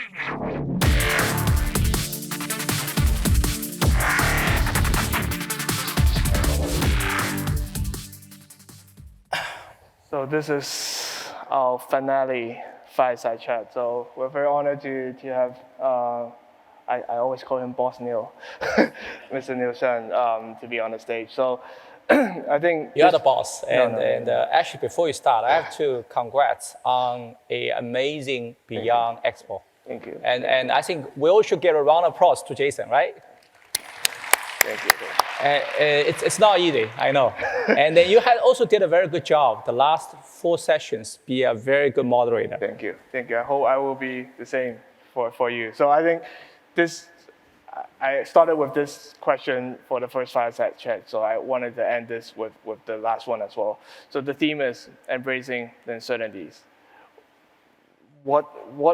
So this is our finale fireside chat. So we're very honored to have, I always call him Boss Neil, Mr. Neil Shen, to be on the stage. So I think you're the boss. No. Actually, before you start, I have to congrats on an amazing Beyond Expo. Thank you. And I think we all should give a round of applause to Jason, right? Thank you. It's not easy, I know. And then you had also did a very good job. The last 4 sessions, be a very good moderator. Thank you. I hope I will be the same for you. So I think I started with this question for the first fireside chat, so I wanted to end this with the last one as well. So the theme is embracing the uncertainties. What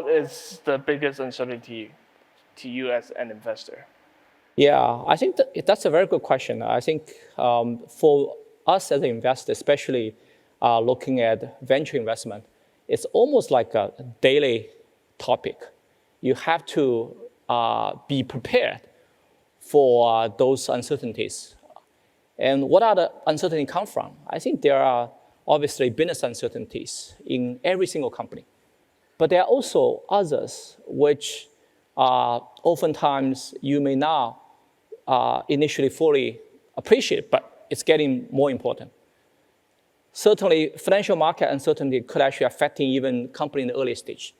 is the biggest uncertainty to you as an investor? Yeah, I think that's a very good question. I think for us as an investor, especially looking at venture investment, it's almost like a daily topic. You have to be prepared for those uncertainties. And what are the uncertainties come from? I think there are obviously business uncertainties in every single company. But there are also others which oftentimes you may not initially fully appreciate, but it's getting more important. Certainly, financial market uncertainty could actually affect even company in the early stage,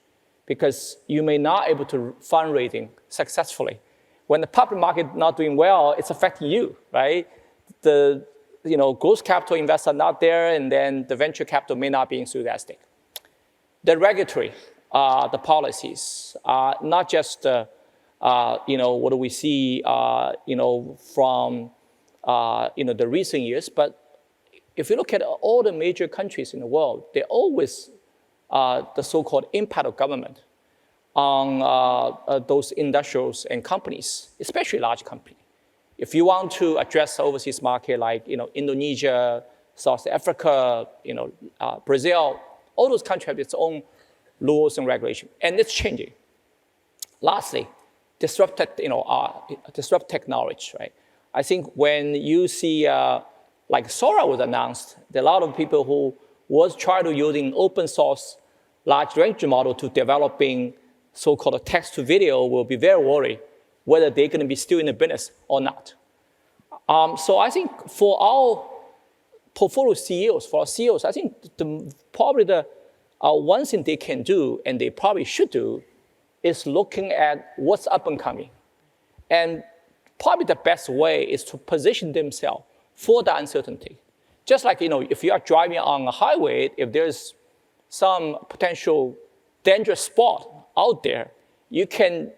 because you may not able to fundraising successfully. When the public market not doing well, it's affecting you, right? The growth capital investors are not there, and then the venture capital may not be enthusiastic. The regulatory, the policies, not just what do we see from the recent years, but if you look at all the major countries in the world, they always the so-called impact of government on those industrials and companies, especially large companies. If you want to address overseas market like Indonesia, South Africa, Brazil, all those countries have its own rules and regulation, and it's changing. Lastly, disrupt technology, right? I think when you see like Sora was announced, there are a lot of people who was trying to using open source large language model to developing so-called text to video will be very worried whether they're going to be still in the business or not. So I think for our portfolio CEOs, for our CEOs, I think probably the one thing they can do, and they probably should do, is looking at what's up and coming. And probably the best way is to position themselves for the uncertainty. Just like, if you are driving on a highway, if there's some potential dangerous spot out there, you can,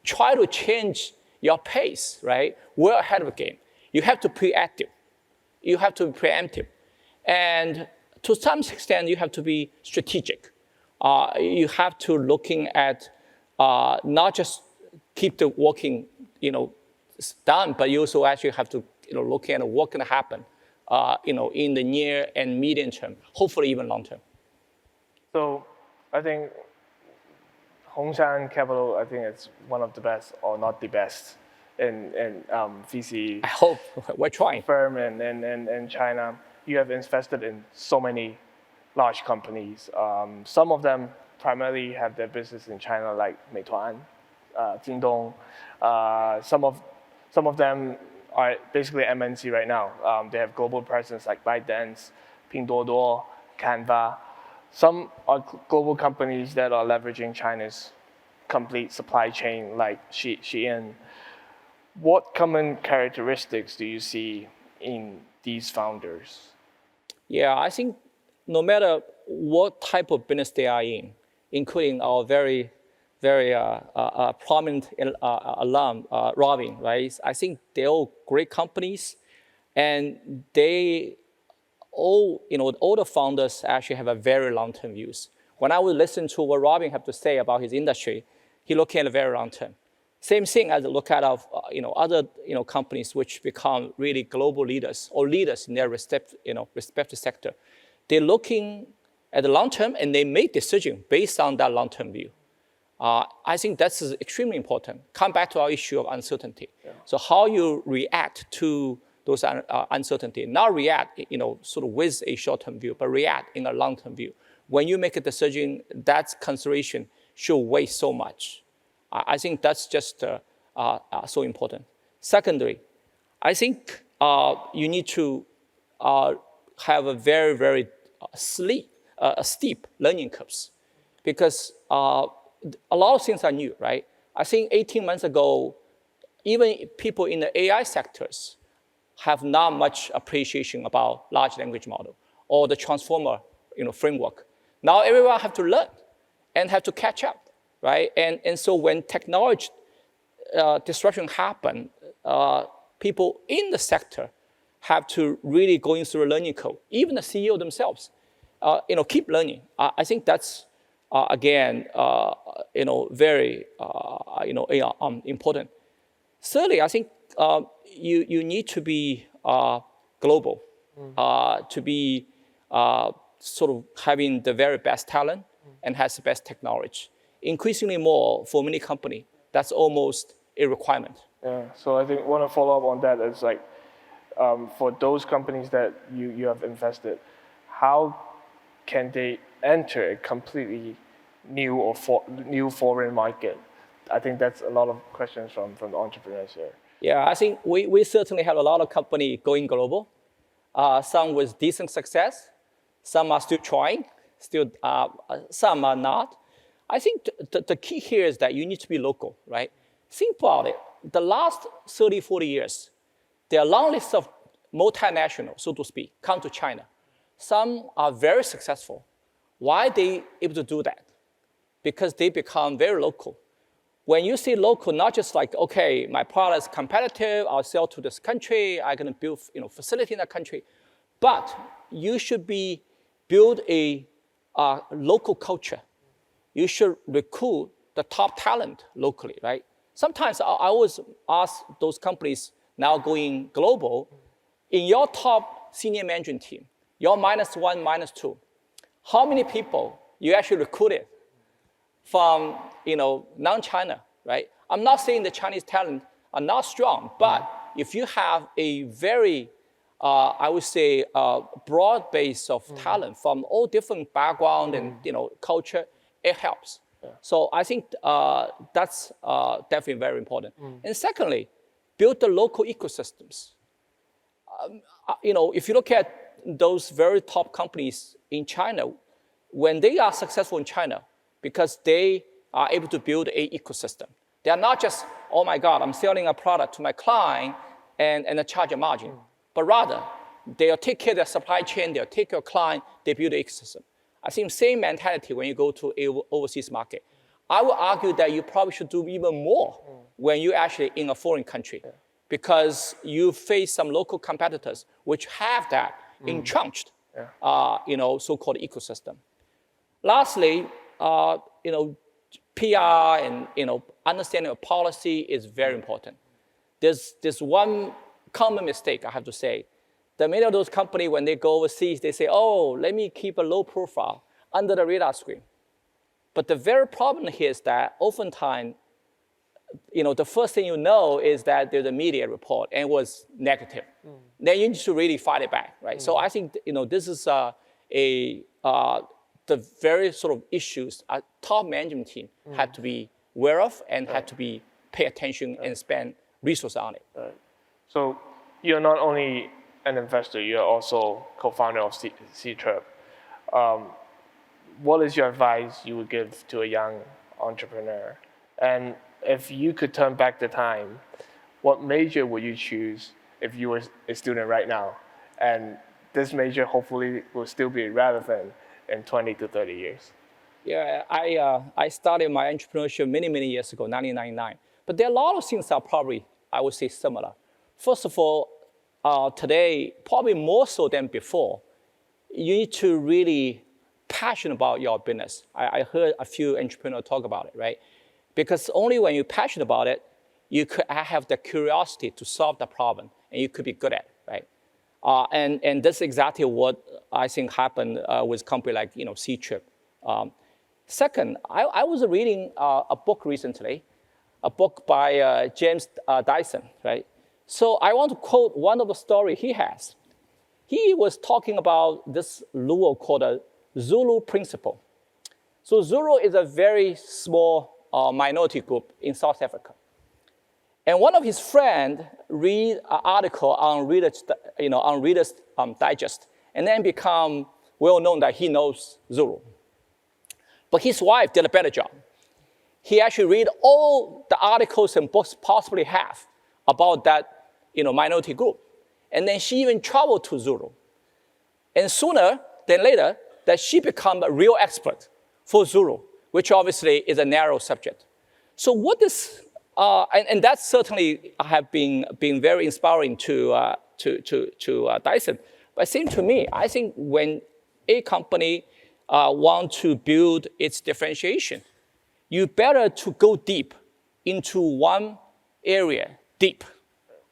try to change your pace, right? We're ahead of the game. You have to be proactive. You have to be preemptive. And to some extent, you have to be strategic. You have to looking at not just keep the working, done, but you also actually have to, look at what can happen, in the near and medium term, hopefully even long term. So I think HongShan Capital, I think it's one of the best, or not the best, in VC. I hope we're trying. Firm in China. You have invested in so many large companies. Some of them primarily have their business in China, like Meituan, Jingdong. Some of them are basically MNC right now. They have global presence like ByteDance, Pinduoduo, Canva. Some are global companies that are leveraging China's complete supply chain, like Shen. What common characteristics do you see in these founders? Yeah, I think no matter what type of business they are in, including our very, very prominent alum, Robin, right? I think they're all great companies, and they all the founders actually have a very long-term views. When I would listen to what Robin had to say about his industry, he looking at a very long term. Same thing as I look at other companies which become really global leaders or leaders in their respective sector. They're looking at the long term and they make decisions based on that long term view. I think that's extremely important. Come back to our issue of uncertainty. Yeah. So how you react to those uncertainty, not react, sort of with a short-term view, but react in a long-term view. When you make a decision, that consideration should weigh so much. I think that's just so important. Secondly, I think you need to have a very, very steep learning curves, because a lot of things are new, right? I think 18 months ago, even people in the AI sectors have not much appreciation about large language model or the transformer framework. Now everyone have to learn and have to catch up, right? And so when technology disruption happen, people in the sector have to really go through a learning curve. Even the CEO themselves, keep learning. I think that's again, very important. Thirdly, I think you need to be global, to be sort of having the very best talent and has the best technology. Increasingly more for many companies, that's almost a requirement. Yeah, so I think want to follow up on that is like, for those companies that you have invested, how can they enter a completely new or new foreign market? I think that's a lot of questions from the entrepreneurs here. Yeah, I think we certainly have a lot of companies going global, some with decent success, some are still trying, some are not. I think the key here is that you need to be local, right? Think about it. The last 30, 40 years, there are a long list of multinationals, so to speak, come to China. Some are very successful. Why are they able to do that? Because they become very local. When you say local, not just like, okay, my product is competitive, I'll sell to this country, I'm gonna build facility in that country. But you should build a local culture. You should recruit the top talent locally, right? Sometimes I always ask those companies now going global, in your top senior management team, your -1, -2, how many people you actually recruited from non-China, right? I'm not saying the Chinese talent are not strong, but if you have a very, I would say, broad base of talent from all different background and culture, it helps. Yeah. So I think that's definitely very important. And secondly, build the local ecosystems. If you look at those very top companies in China, when they are successful in China, because they are able to build an ecosystem. They are not just, oh my God, I'm selling a product to my client and I charge a margin. But rather, they'll take care of their supply chain, they'll take care of client, they build an ecosystem. I think same mentality when you go to an overseas market. I would argue that you probably should do even more when you're actually in a foreign country, because you face some local competitors which have that entrenched, so-called ecosystem. Lastly, PR and understanding of policy is very important. There's one common mistake, I have to say. That many of those companies, when they go overseas, they say, oh, let me keep a low profile under the radar screen. But the very problem here is that oftentimes, the first thing is that there's a media report and it was negative. Then you need to really fight it back, right? So I think this is the very sort of issues our top management team had to be aware of and had to be pay attention and spend resources on it. So you're not only an investor, you're also co-founder of C-Trip. What is your advice you would give to a young entrepreneur? And if you could turn back the time, what major would you choose if you were a student right now? And this major hopefully will still be relevant in 20 to 30 years. Yeah, I started my entrepreneurship many, many years ago, 1999. But there are a lot of things that are probably, I would say, similar. First of all, today, probably more so than before, you need to really passionate about your business. I heard a few entrepreneurs talk about it, right? Because only when you're passionate about it, you could have the curiosity to solve the problem, and you could be good at it, right? And that's exactly what I think happened with a company like C-Trip. Second, I was reading a book recently, a book by James Dyson, right? So I want to quote one of the story he has. He was talking about this rule called a Zulu principle. So Zulu is a very small minority group in South Africa. And one of his friends read an article on Reader's Digest, and then become well known that he knows Zulu. But his wife did a better job. He actually read all the articles and books possibly have about that minority group. And then she even traveled to Zulu. And sooner than later, that she became a real expert for Zulu, which obviously is a narrow subject. So what is, and that certainly have been very inspiring to Dyson. But it seems to me, I think when a company want to build its differentiation, you better to go deep into one area, deep,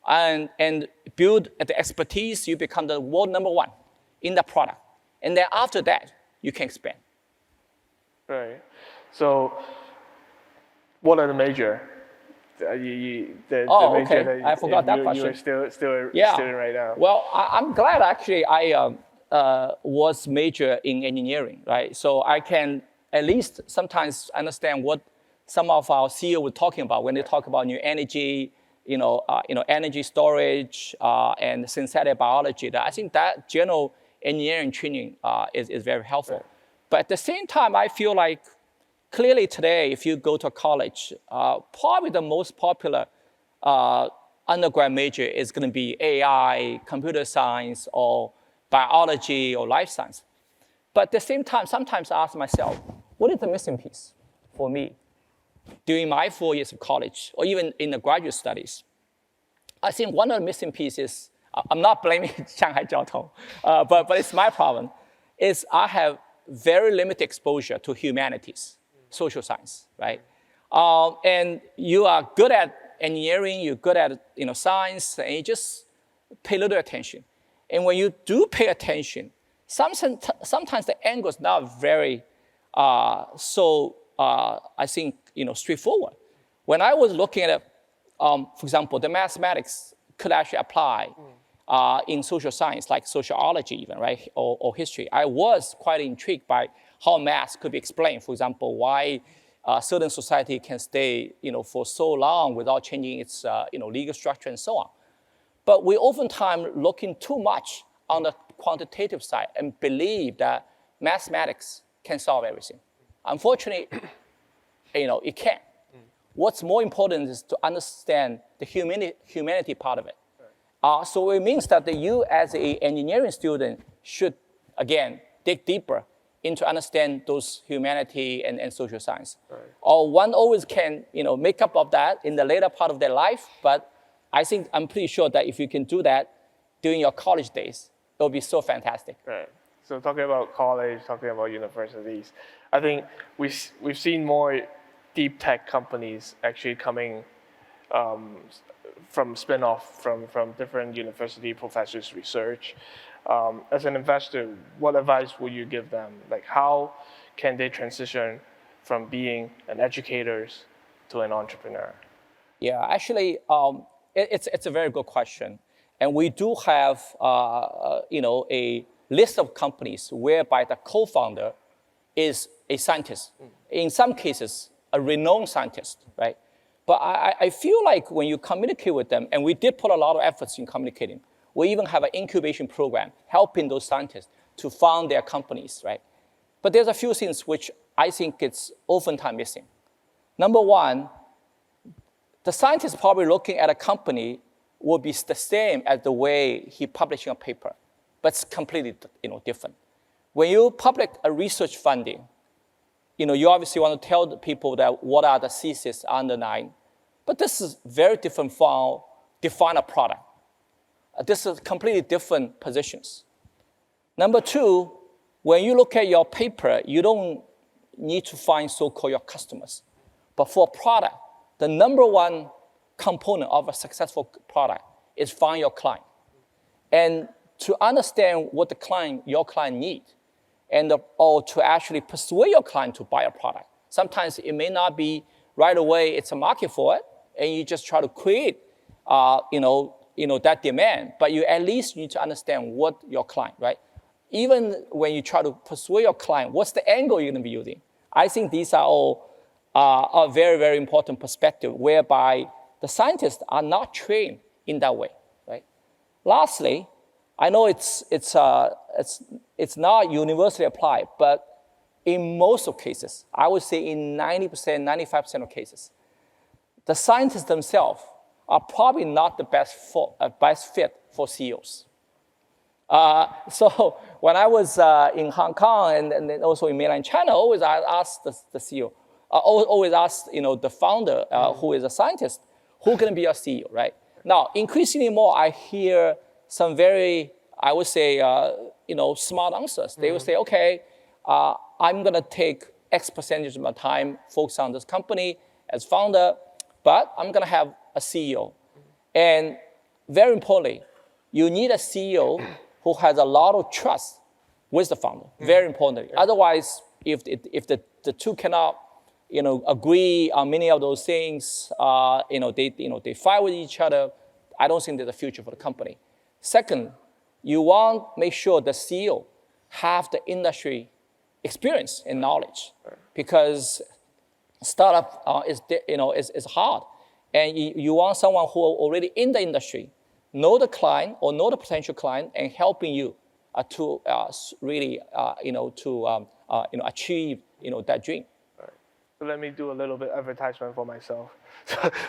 and build the expertise. You become the world number one in the product. And then after that, you can expand. Right. So what are the major? The major okay. that I forgot that question. You're still a student right now. Well, I'm glad actually I was major in engineering, right? So I can at least sometimes understand what some of our CEO were talking about when they talk about new energy, energy storage and synthetic biology. I think that general engineering training is very helpful. Right. But at the same time, I feel like clearly today, if you go to college, probably the most popular undergrad major is going to be AI, computer science, or biology, or life science. But at the same time, sometimes I ask myself, what is the missing piece for me during my 4 years of college, or even in the graduate studies? I think one of the missing pieces, I'm not blaming Shanghai Jiaotong, but it's my problem, is I have very limited exposure to humanities, social science, right? And you are good at engineering, you're good at science, and you just pay little attention. And when you do pay attention, sometimes the angle is not very I think straightforward. When I was looking at, for example, the mathematics could actually apply in social science, like sociology even, right, or history. I was quite intrigued by how math could be explained. For example, why a certain society can stay, for so long without changing its, legal structure and so on. But we oftentimes looking too much on the quantitative side and believe that mathematics can solve everything. Unfortunately, it can't. What's more important is to understand the humanity part of it. So it means that you as an engineering student should, again, dig deeper into understand those humanity and social science. Right. Or one always can, make up of that in the later part of their life, but I'm pretty sure that if you can do that during your college days, it'll be so fantastic. Right. So talking about college, talking about universities, I think we've seen more deep tech companies actually coming from spin-off from different university professors' research. As an investor, what advice would you give them? Like, how can they transition from being an educator to an entrepreneur? Yeah, actually, it's a very good question. And we do have, a list of companies whereby the co-founder is a scientist. In some cases, a renowned scientist, right? But I feel like when you communicate with them, and we did put a lot of efforts in communicating, we even have an incubation program helping those scientists to found their companies, right? But there's a few things which I think it's oftentimes missing. Number one, the scientist probably looking at a company will be the same as the way he publishing a paper, but it's completely different. When you publish a research funding, you obviously want to tell the people that what are the thesis underlying, but this is very different from define a product. This is completely different positions. Number two, when you look at your paper, you don't need to find so-called your customers. But for a product, the number one component of a successful product is find your client. And to understand what your client needs, or to actually persuade your client to buy a product. Sometimes it may not be right away, it's a market for it, and you just try to create that demand, but you at least need to understand what your client, right? Even when you try to persuade your client, what's the angle you're gonna be using? I think these are all a very, very important perspective whereby the scientists are not trained in that way, right? Lastly, I know it's not universally applied, but in most of cases, I would say in 90%, 95% of cases, the scientists themselves are probably not the best fit for CEOs. So when I was in Hong Kong and then also in mainland China, always I asked the CEO, always asked the founder who is a scientist, who can be your CEO, right? Now, increasingly more, I hear some very, I would say, smart answers. They will say, okay, I'm gonna take X percentage of my time, focus on this company as founder, but I'm gonna have a CEO. And very importantly, you need a CEO who has a lot of trust with the founder, very importantly. Otherwise, if the two cannot agree on many of those things, they fight with each other, I don't think there's a future for the company. Second, you want to make sure the CEO have the industry experience and knowledge, because startup is hard, and you want someone who are already in the industry, know the client or know the potential client, and helping you to really achieve that dream. So let me do a little bit advertisement for myself.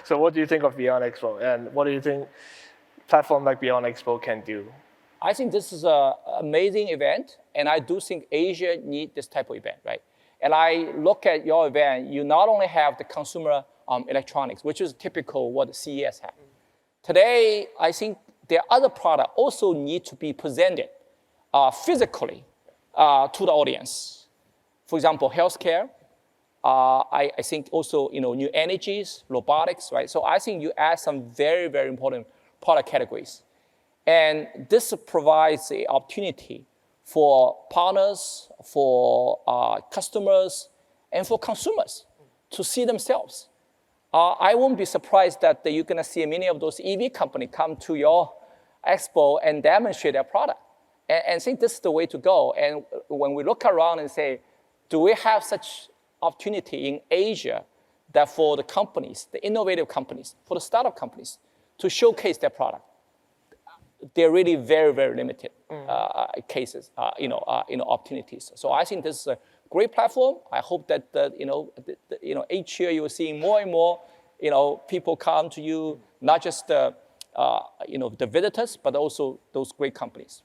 So what do you think of Beyond Expo, and what do you think platform like Beyond Expo can do? I think this is an amazing event, and I do think Asia needs this type of event, right? And I look at your event, you not only have the consumer electronics, which is typical what the CES have. Today, I think there are other products also need to be presented physically to the audience. For example, healthcare. I think also new energies, robotics, right? So I think you add some very, very important product categories. And this provides the opportunity for partners, for customers, and for consumers to see themselves. I won't be surprised that you're going to see many of those EV companies come to your expo and demonstrate their product. And I think this is the way to go. And when we look around and say, do we have such opportunity in Asia that for the companies, the innovative companies, for the startup companies, to showcase their product? They're really very, very limited cases, opportunities. So I think this is a great platform. I hope that each year you will see more and more, people come to you, not just the visitors, but also those great companies.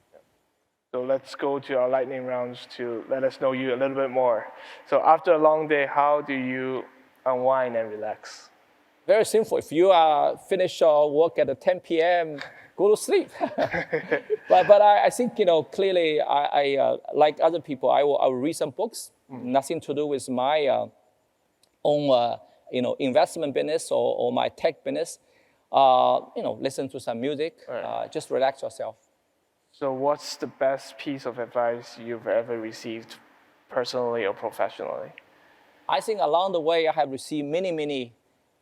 So let's go to our lightning rounds to let us know you a little bit more. So after a long day, how do you unwind and relax? Very simple. If you finish your work at 10 p.m., go to sleep. but I think, clearly, I like other people, I will read some books, nothing to do with my own, investment business or my tech business. Listen to some music, just relax yourself. So what's the best piece of advice you've ever received personally or professionally? I think along the way, I have received many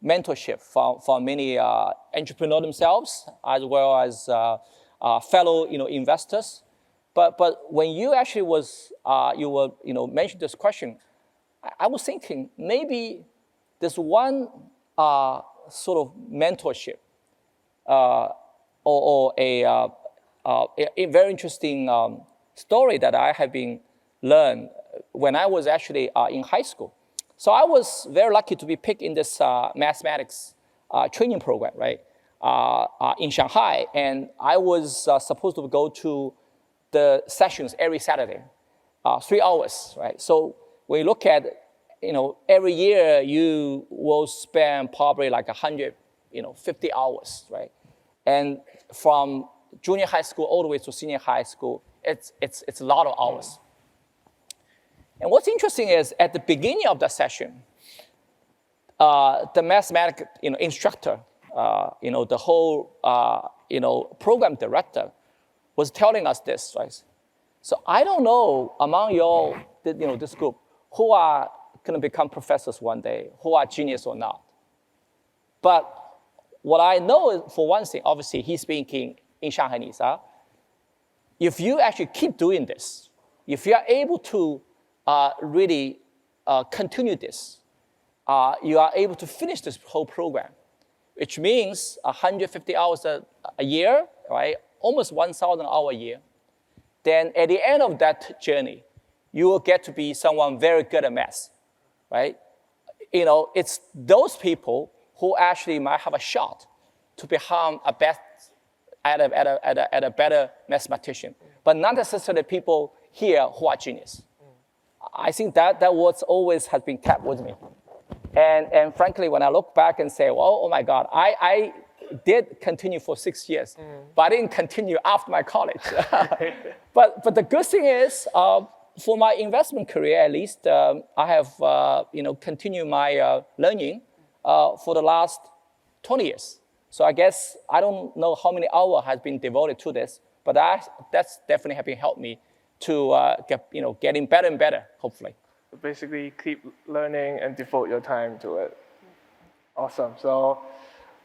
mentorship from many entrepreneurs themselves, as well as fellow investors. But when you actually mentioned this question, I was thinking maybe there's one sort of mentorship or a very interesting story that I have been learned when I was actually in high school. So I was very lucky to be picked in this mathematics training program, right, in Shanghai. And I was supposed to go to the sessions every Saturday, 3 hours, right? So when you look at, every year you will spend probably like 150 hours, right? And from junior high school all the way to senior high school, it's a lot of hours. And what's interesting is at the beginning of the session, the mathematics instructor, the whole program director was telling us this, right? So I don't know among your, this group, who are going to become professors one day, who are genius or not. But what I know is, for one thing, obviously he's speaking in Shanghainese. If you actually keep doing this, if you are able to really continue this, you are able to finish this whole program, which means 150 hours a year, right? Almost 1,000 hours a year. Then at the end of that journey, you will get to be someone very good at math, right? It's those people who actually might have a shot to become a better mathematician, but not necessarily people here who are genius. I think that what always has been kept with me. And frankly, when I look back and say, well, oh my God, I did continue for 6 years, but I didn't continue after my college. but the good thing is, for my investment career at least, I have continued my learning for the last 20 years. So I guess I don't know how many hours has been devoted to this, but that's definitely have been helped me to getting better and better, hopefully. Basically, keep learning and devote your time to it. Awesome. So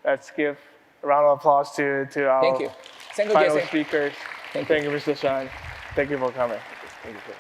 let's give a round of applause to our Thank you. final speakers. Thank you, Mr. Shen. Thank you for coming. Thank you.